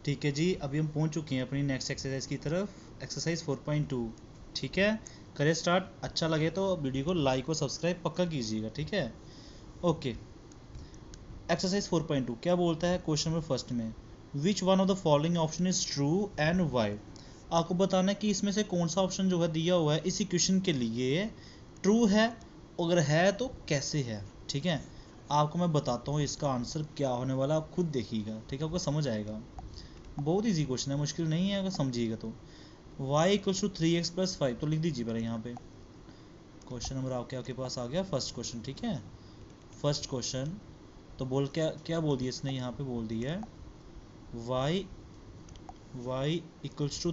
ठीक है जी, अभी हम पहुंच चुके हैं अपनी नेक्स्ट एक्सरसाइज की तरफ, एक्सरसाइज 4.2। ठीक है, करें स्टार्ट। अच्छा लगे तो वीडियो को लाइक और सब्सक्राइब पक्का कीजिएगा। ठीक है, ओके। एक्सरसाइज 4.2 क्या बोलता है क्वेश्चन नंबर फर्स्ट में, which one of the following option is true and why. आपको बताना है कि इसमें से कौन सा ऑप्शन जो है दिया हुआ है इस इक्वेशन के लिए ट्रू है, अगर है तो कैसे है। ठीक है, आपको मैं बताता हूँ इसका आंसर क्या होने वाला, आप खुद देखिएगा। ठीक है, आपको समझ आएगा। बहुत ईजी क्वेश्चन है, मुश्किल नहीं है अगर समझिएगा तो। y equals to 3x plus 5 तो लिख दीजिए पहले यहाँ पे। क्वेश्चन नंबर आपके पास आ गया फर्स्ट क्वेश्चन। ठीक है, फर्स्ट क्वेश्चन तो बोल क्या क्या बोल दिया इसने, यहाँ पे बोल दिया y equals to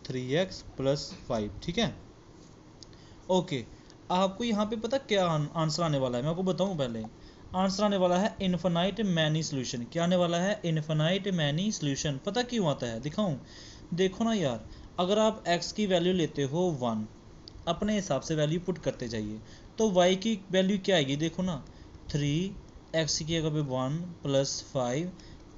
3x plus 5। ठीक है, ओके। आपको यहाँ पे पता क्या आंसर आने वाला है, मैं आपको बताऊँ पहले। आंसर आने वाला है इन्फिनाइट मैनी सोल्यूशन। क्या आने वाला है? Infinite many solution. पता क्यों आता है, दिखाऊं? देखो ना यार, अगर आप x की वैल्यू लेते हो 1, अपने हिसाब से वैल्यू पुट करते जाइए, तो y की वैल्यू क्या आएगी? देखो ना, 3x की जगह पे 1 प्लस 5,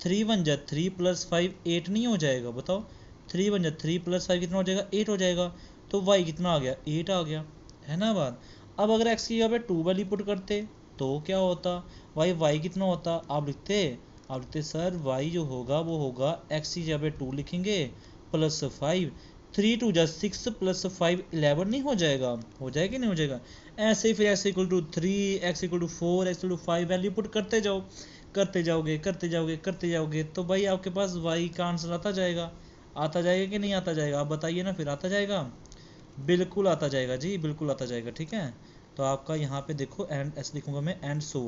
3 1 जा 3 प्लस 5 8 नहीं हो जाएगा? बताओ, 3 1 जा 3 प्लस 5 कितना हो जाएगा? 8 हो जाएगा। तो y कितना आ गया? 8 आ गया, है ना बात। अब अगर x की जगह पे 2 वैल्यू पुट करते तो क्या होता? y कितना होता? आप लिखते सर y जो होगा वो होगा x की जगह पे 2 लिखेंगे प्लस 5, 3 2 जा 6 प्लस 5 11 नहीं हो जाएगा? हो जाएगा कि नहीं हो जाएगा? ऐसे ही फिर x equal to 3, x equal to 4, x equal to 5 value put करते जाओ, करते जाओगे तो भाई आपके पास y का आंसर आता जाएगा। आता जाएगा कि नहीं आता जाएगा? आप बताइए ना, फिर आता जाएगा? बिल्कुल आता जाएगा जी, बिल्कुल आता जाएगा। ठीक है, तो आपका यहाँ पे देखो एंड ऐसे लिखूंगा मैं, एंड सो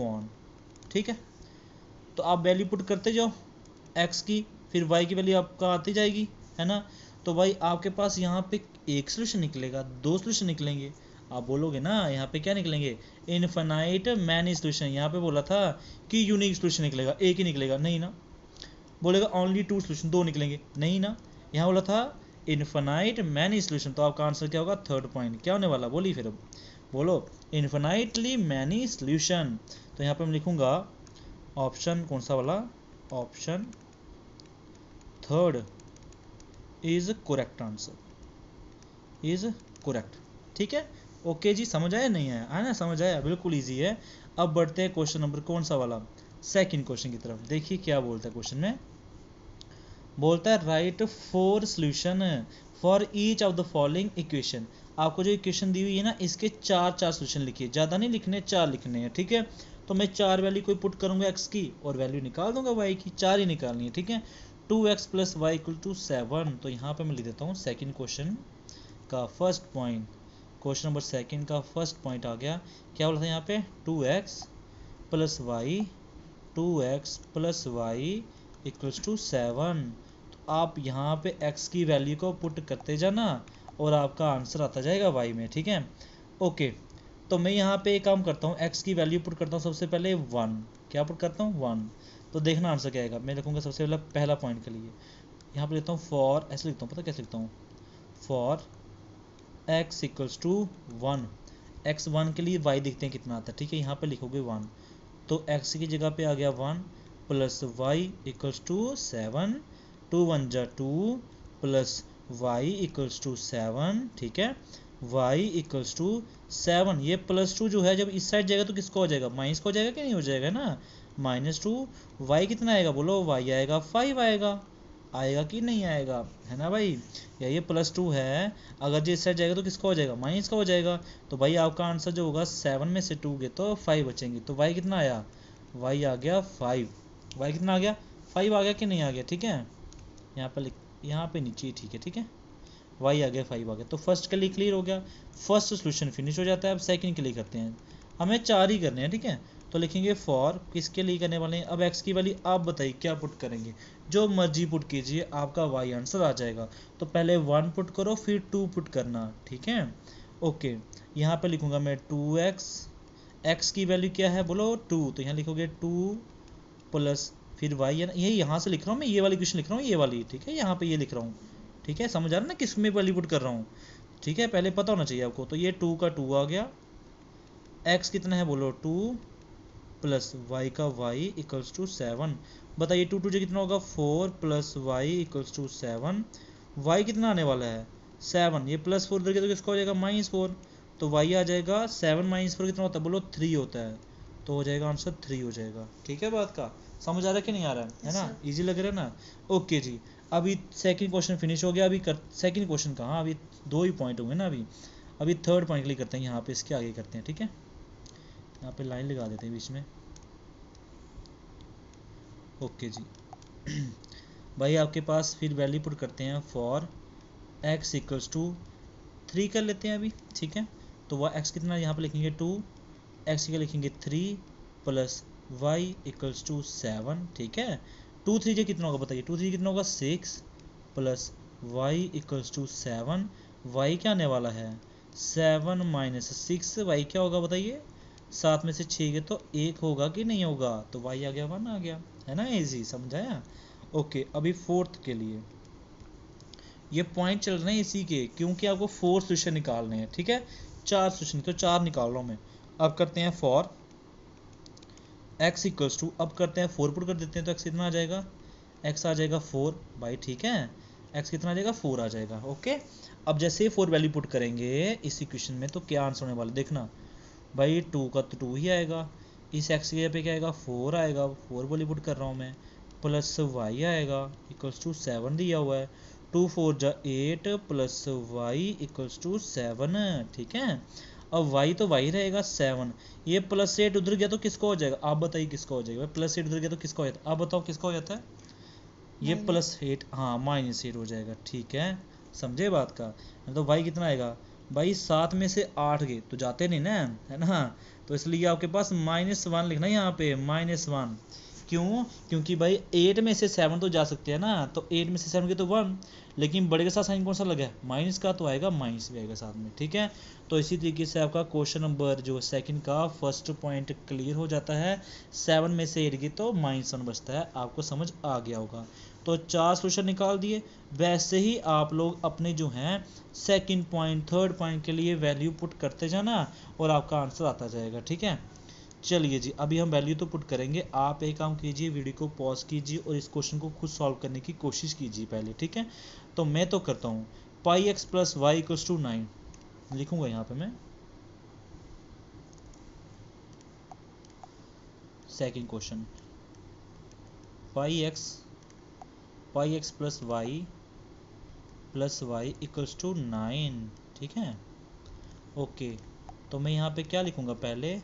ऑन। ठीक है, तो आप वैल्यू पुट करते जाओ x की, फिर y की वैल्यू आपका आती जाएगी, है ना। तो भाई आपके पास यहाँ पे एक सोल्यूशन निकलेगा, दो सोल्यूशन निकलेंगे। आप बोलोगे ना यहाँ पे क्या निकलेंगे? Infinite many solution. यहाँ पे बोला था कि यूनिक सोल्यूशन निकलेगा, एक ही निकलेगा, नहीं ना। बोलेगा ओनली टू सोल्यूशन, दो निकलेंगे, नहीं ना। यहाँ बोला था इनफाइनाइट मैनी सोल्यूशन, तो आपका आंसर क्या होगा? थर्ड पॉइंट क्या होने वाला, बोलिए फिर अब बोलो। इनफाइनाइटली मैनी सोल्यूशन, तो यहाँ पे मैं लिखूंगा ऑप्शन कौन सा वाला? Option third is correct, answer is correct. ठीक है, ओके जी, समझ आया नहीं आया? है ना, समझ आया, बिल्कुल इजी है। अब बढ़ते हैं क्वेश्चन नंबर कौन सा वाला, सेकंड क्वेश्चन की तरफ। देखिए क्या बोलता है क्वेश्चन में, बोलता है right 4 solution for each of the following equation. आपको जो इक्वेशन दी हुई है ना, इसके चार सॉल्यूशन लिखिए, ज़्यादा नहीं लिखने, 4 लिखने हैं। ठीक है, तो मैं 4 वैल्यू कोई पुट करूंगा x की और वैल्यू निकाल दूंगा y की, 4 ही निकालनी है। ठीक है, 2x plus Y equal to 7। तो यहाँ पे मैं लिख देता हूँ सेकेंड क्वेश्चन का first point. Question number second का फर्स्ट पॉइंट आ गया, क्या बोला था यहाँ पे? 2x plus y, 2x plus y equals to 7। आप यहाँ पे x की वैल्यू को पुट करते जाना और आपका आंसर आता जाएगा y में। ठीक है, ओके। तो मैं यहाँ पे एक काम करता हूँ, x की वैल्यू पुट करता हूँ सबसे पहले 1। क्या पुट करता हूँ? 1। तो देखना आंसर क्या आएगा। मैं लिखूँगा सबसे पहले पहला पॉइंट के लिए, यहाँ पे लिखता हूँ फॉर, ऐसे लिखता हूँ, पता कैसे लिखता हूँ? For x equals to 1, x 1 के लिए y देखते हैं कितना आता है। ठीक है, यहाँ पे लिखोगे 1, तो x की जगह पे आ गया 1 प्लस वाई इक्वल्स टू 7, 2 1 जा 2 प्लस वाई इक्वल्स टू 7। ठीक है, y इक्वल्स टू 7। ये प्लस 2 जो है जब इस साइड जाएगा तो किसको हो जाएगा? माइनस को हो जाएगा कि नहीं हो जाएगा ना? -2। y कितना आएगा बोलो? y आएगा 5 आएगा, आएगा कि नहीं आएगा? है ना भाई, या ये +2 है, अगर जो इस साइड जाएगा तो किसका हो जाएगा? माइनस का हो जाएगा। तो भाई आपका आंसर जो होगा 7 में से 2 गए तो 5 बचेंगे। तो y कितना आया? y आ गया 5। y कितना आ गया? 5 आ गया कि नहीं आ गया? ठीक है, यहाँ पर यहाँ पे नीचे, ठीक है, ठीक है, y आ गया 5 आ गया। तो फर्स्ट के लिए क्लियर हो गया, फर्स्ट सोल्यूशन फिनिश हो जाता है। अब सेकंड के लिए करते हैं, हमें 4 ही करने हैं। ठीक है, तो लिखेंगे फॉर, किसके लिए करने वाले हैं? अब x की वैल्यू आप बताइए क्या पुट करेंगे? जो मर्जी पुट कीजिए, आपका y आंसर आ जाएगा। तो पहले 1 पुट करो, फिर 2 पुट करना। ठीक है, ओके। यहाँ पे लिखूंगा मैं 2x, x की वैल्यू क्या है बोलो? 2, तो यहाँ लिखोगे 2 प्लस फिर y है ना, यही यहाँ से लिख रहा हूँ मैं, ये वाली क्वेश्चन लिख रहा हूँ, ये वाली। ठीक है, यहाँ पे ये लिख रहा हूँ। ठीक है, समझ आ रहा है ना किस में वैल्यू पुट कर रहा हूँ? ठीक है, पहले पता होना चाहिए आपको। तो ये 2 का 2 आ गया, x कितना है बोलो? 2 प्लस वाई का वाई इक्वल्स टू 7। बताइए 2 2 कितना होगा 4 plus y equals to 7। Y कितना आने वाला है 7, ये प्लस 4 इधर गया तो किसका हो जाएगा -4, तो वाई आ जाएगा 7 -4 कितना होता है बोलो 3 होता है, तो हो जाएगा आंसर 3 हो जाएगा। ठीक है बात का, समझ आ रहा है कि नहीं आ रहा है ना, इजी लग रहा है ना। ओके जी, अभी सेकंड क्वेश्चन फिनिश हो गया। अभी सेकंड क्वेश्चन कहाँ, अभी 2 ही पॉइंट हुए ना अभी थर्ड पॉइंट के लिए करते हैं, यहाँ पे इसके आगे करते हैं। ठीक है, यहाँ पे लाइन लगा देते हैं बीच में। ओके जी भाई आपके पास फिर वैल्यू पुट करते हैं फॉर x इक्वल्स टू 3 कर लेते हैं अभी। ठीक है, तो वह x कितना यहाँ पे लिखेंगे 2, x का लिखेंगे 3 प्लस वाई इक्वल्स टू 7। ठीक है, 2 3 जे कितना होगा बताइए, 2 3 कितना होगा 6 plus y equals to 7। Y क्या आने वाला है 7 माइनस 6, वाई क्या होगा बताइए, 7 में से 6 गए तो 1 होगा कि नहीं होगा, तो वाई आ गया 1 आ गया, है ना, इजी समझाया। ओके, अभी फोर्थ के लिए ये पॉइंट चल रहे हैं इसी के, क्योंकि आपको 4 सोल्यूशन निकालने हैं। ठीक है, 4 सोल्यूशन, तो 4 निकाल रहा हूँ मैं। अब करते हैं फॉर x इक्वल्स टू, अब करते हैं 4 पुट कर देते हैं, तो x कितना आ जाएगा, x आ जाएगा 4 भाई। ठीक है, x कितना आ जाएगा 4 आ जाएगा। ओके, अब जैसे 4 वैल्यू पुट करेंगे इस इक्वेशन में तो क्या आंसर होने वाला देखना भाई, 2 का तो 2 ही आएगा, इस x की जगह पे क्या आएगा 4 आएगा, 4 वैल्यू पुट कर रहा हूँ मैं, प्लस y आएगा इक्वल्स टू 7 दिया हुआ है, 2 4 जा 8 प्लस वाई इक्वल्स टू 7। ठीक है, अब y तो y रहेगा 7, ये प्लस 8 उधर गया तो किसको हो जाएगा, आप बताइए किसको हो जाएगा, प्लस 8 उधर गया तो किसको हो जाता है, आप बताओ किसको हो जाता है, ये +8, हाँ -8 हो जाएगा। ठीक है, समझे बात का, तो भाई कितना आएगा भाई, 7 में से 8 गए तो जाते नहीं ना, है ना, तो इसलिए आपके पास -1 लिखना है यहाँ पे, -1। क्यों, क्योंकि भाई 8 में से 7 तो जा सकते हैं ना, तो 8 में से 7 गए तो 1, लेकिन बड़े के साथ साइन कौन सा लगा है माइनस का, तो आएगा माइनस भी आएगा साथ में। ठीक है, तो इसी तरीके से आपका क्वेश्चन नंबर जो सेकंड का फर्स्ट पॉइंट क्लियर हो जाता है। 7 में से 8 गए तो -1 बचता है, आपको समझ आ गया होगा। तो 4 सोल्यूशन निकाल दिए। वैसे ही आप लोग अपने जो हैं सेकंड पॉइंट थर्ड पॉइंट के लिए वैल्यू पुट करते जाना और आपका आंसर आता जाएगा। ठीक है, चलिए जी, अभी हम वैल्यू तो पुट करेंगे, आप एक काम कीजिए, वीडियो को पॉज कीजिए और इस क्वेश्चन को खुद सॉल्व करने की कोशिश कीजिए पहले। ठीक है, तो मैं तो करता हूँ, pi x plus y equals to 9 लिखूंगा यहाँ पे मैं, second question, pi x plus y equals to 9। ठीक है, ओके, तो मैं यहाँ पे क्या लिखूंगा, पहले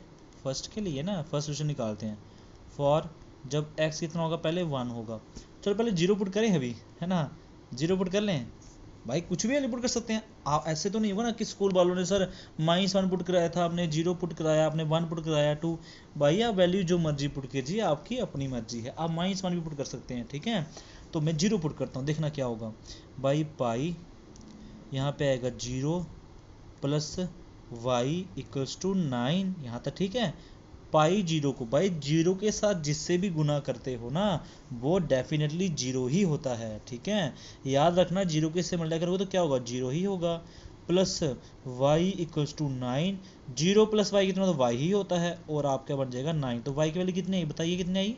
फर्स्ट के लिए ना फर्स्ट सोल्यूशन निकालते हैं, फॉर जब x कितना होगा पहले 1 होगा, चलो पहले 0 पुट करें अभी, है ना, 0 पुट कर लें भाई, कुछ भी पुट कर सकते हैं आप, ऐसे तो नहीं होगा ना कि स्कूल वालों ने सर -1 पुट कराया था, आपने 0 पुट कराया, आपने 1 पुट कराया 2, भाई आप वैल्यू जो मर्जी पुट कीजिए, आपकी अपनी मर्जी है, आप -1 भी पुट कर सकते हैं। ठीक है, तो मैं 0 पुट करता हूँ, देखना क्या होगा भाई, पाई यहाँ पे आएगा 0 प्लस वाई इक्वल्स टू 9, यहाँ तक ठीक है। पाई 0 को भाई 0 के साथ जिससे भी गुना करते हो ना वो डेफिनेटली 0 ही होता है। ठीक है, याद रखना 0 के से मल्टीप्लाई करोगे तो क्या होगा 0 ही होगा, plus y equals to 9, 0 plus y कितना, तो वाई ही होता है, और आपका बन जाएगा 9, तो वाई की वैल्यू कितनी आई बताइए, कितनी आई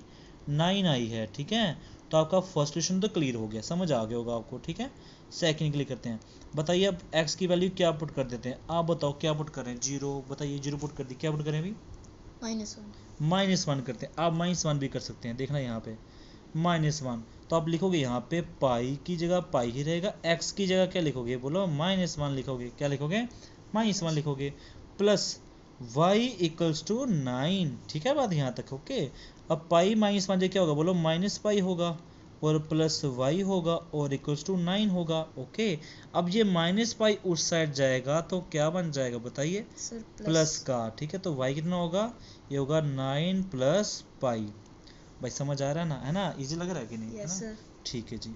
9 आई है। ठीक है, तो आपका फर्स्ट क्वेश्चन तो क्लियर हो गया, समझ आ गया होगा आपको। ठीक है, सेकंड के लिए करते हैं, बताइए अब x की वैल्यू क्या पुट कर देते हैं, आप बताओ क्या पुट करें, 0 बताइए, 0 पुट कर दी, क्या पुट करें अभी -1 करते हैं, आप -1 भी कर सकते हैं, देखना यहाँ पे -1, तो आप लिखोगे यहाँ पे पाई की जगह पाई ही रहेगा, x की जगह क्या लिखोगे बोलो -1 लिखोगे, क्या लिखोगे -1 लिखोगे, प्लस y इक्वल्स टू 9। ठीक है बात यहाँ तक, ओके, अब पाई -1 क्या होगा बोलो -पाई होगा, और प्लस वाई होगा और इक्वल्स टू 9 होगा। ओके, अब ये -पाई उस साइड जाएगा तो क्या बन जाएगा बताइए, प्लस का। ठीक है, तो वाई कितना होगा, ये होगा 9 प्लस पाई, भाई समझ आ रहा है ना, है ना, इजी लग रहा है कि नहीं, yes, है ना, ठीक है जी।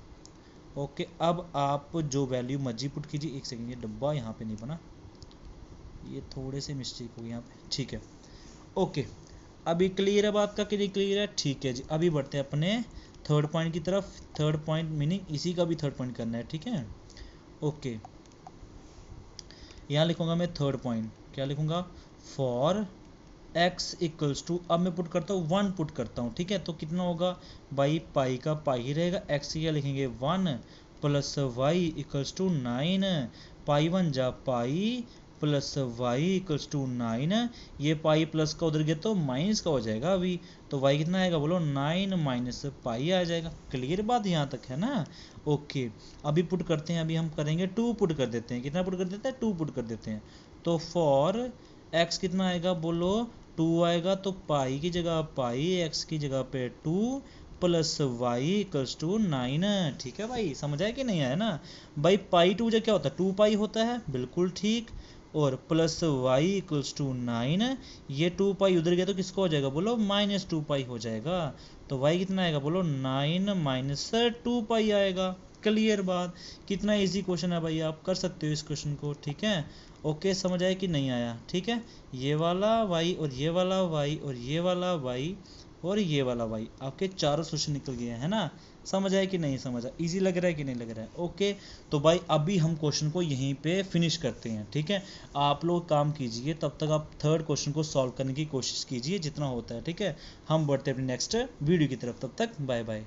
ओके, अब आप जो वैल्यू मर्जी पुट कीजिए, एक सेकेंड, ये डब्बा यहाँ पे नहीं बना, ये थोड़े से मिस्टेक हो गई यहाँ पे। ठीक है, ओके, अभी क्लियर है बात का कि नहीं क्लियर है, ठीक है जी। अभी बढ़ते हैं अपने थर्ड पॉइंट की तरफ, थर्ड पॉइंट मीनिंग इसी का भी थर्ड पॉइंट करना है। ठीक है, ओके, यहाँ लिखूंगा मैं थर्ड पॉइंट, क्या लिखूंगा, फॉर x इक्वल्स टू, अब मैं पुट करता हूँ 1 पुट करता हूँ, ठीक है। तो कितना होगा भाई, पाई का पाई ही रहेगा, x की क्या लिखेंगे 1 प्लस y इक्वल्स टू 9, पाई 1 जा पाई प्लस y इक्वल्स टू 9, ये पाई प्लस का उधर गया तो माइनस का हो जाएगा अभी, तो y कितना आएगा बोलो 9 माइनस पाई आ जाएगा। क्लियर बात यहाँ तक है ना। ओके अभी पुट करते हैं, अभी हम करेंगे 2 पुट कर देते हैं, कितना पुट कर देते हैं 2 पुट कर देते हैं। तो फॉर x कितना आएगा बोलो 2 आएगा, तो पाई की जगह पाई, x की जगह पे 2 प्लस वाई इक्वल्स टू 9, ठीक है भाई, समझ आया कि नहीं आया ना भाई। पाई 2 जगह क्या होता है 2 पाई होता है, बिल्कुल ठीक, और प्लस वाई इक्वल्स टू 9, ये 2 पाई उधर गया तो किसको हो जाएगा बोलो माइनस 2 पाई हो जाएगा, तो y कितना आएगा बोलो 9 माइनस 2 पाई आएगा। क्लियर बात, कितना इजी क्वेश्चन है भाई, आप कर सकते हो इस क्वेश्चन को, ठीक है। ओके समझ आया कि नहीं आया, ठीक है। ये वाला y और ये वाला y और ये वाला y और ये वाला y, आपके चारों सोल्यूशन निकल गए हैं ना। समझ आया कि नहीं समझ आया, इजी लग रहा है कि नहीं लग रहा है। ओके तो भाई अभी हम क्वेश्चन को यहीं पे फिनिश करते हैं, ठीक है। आप लोग काम कीजिए, तब तक आप थर्ड क्वेश्चन को सॉल्व करने की कोशिश कीजिए जितना होता है, ठीक है। हम बढ़ते हैं अपनी नेक्स्ट वीडियो की तरफ, तब तक बाय बाय।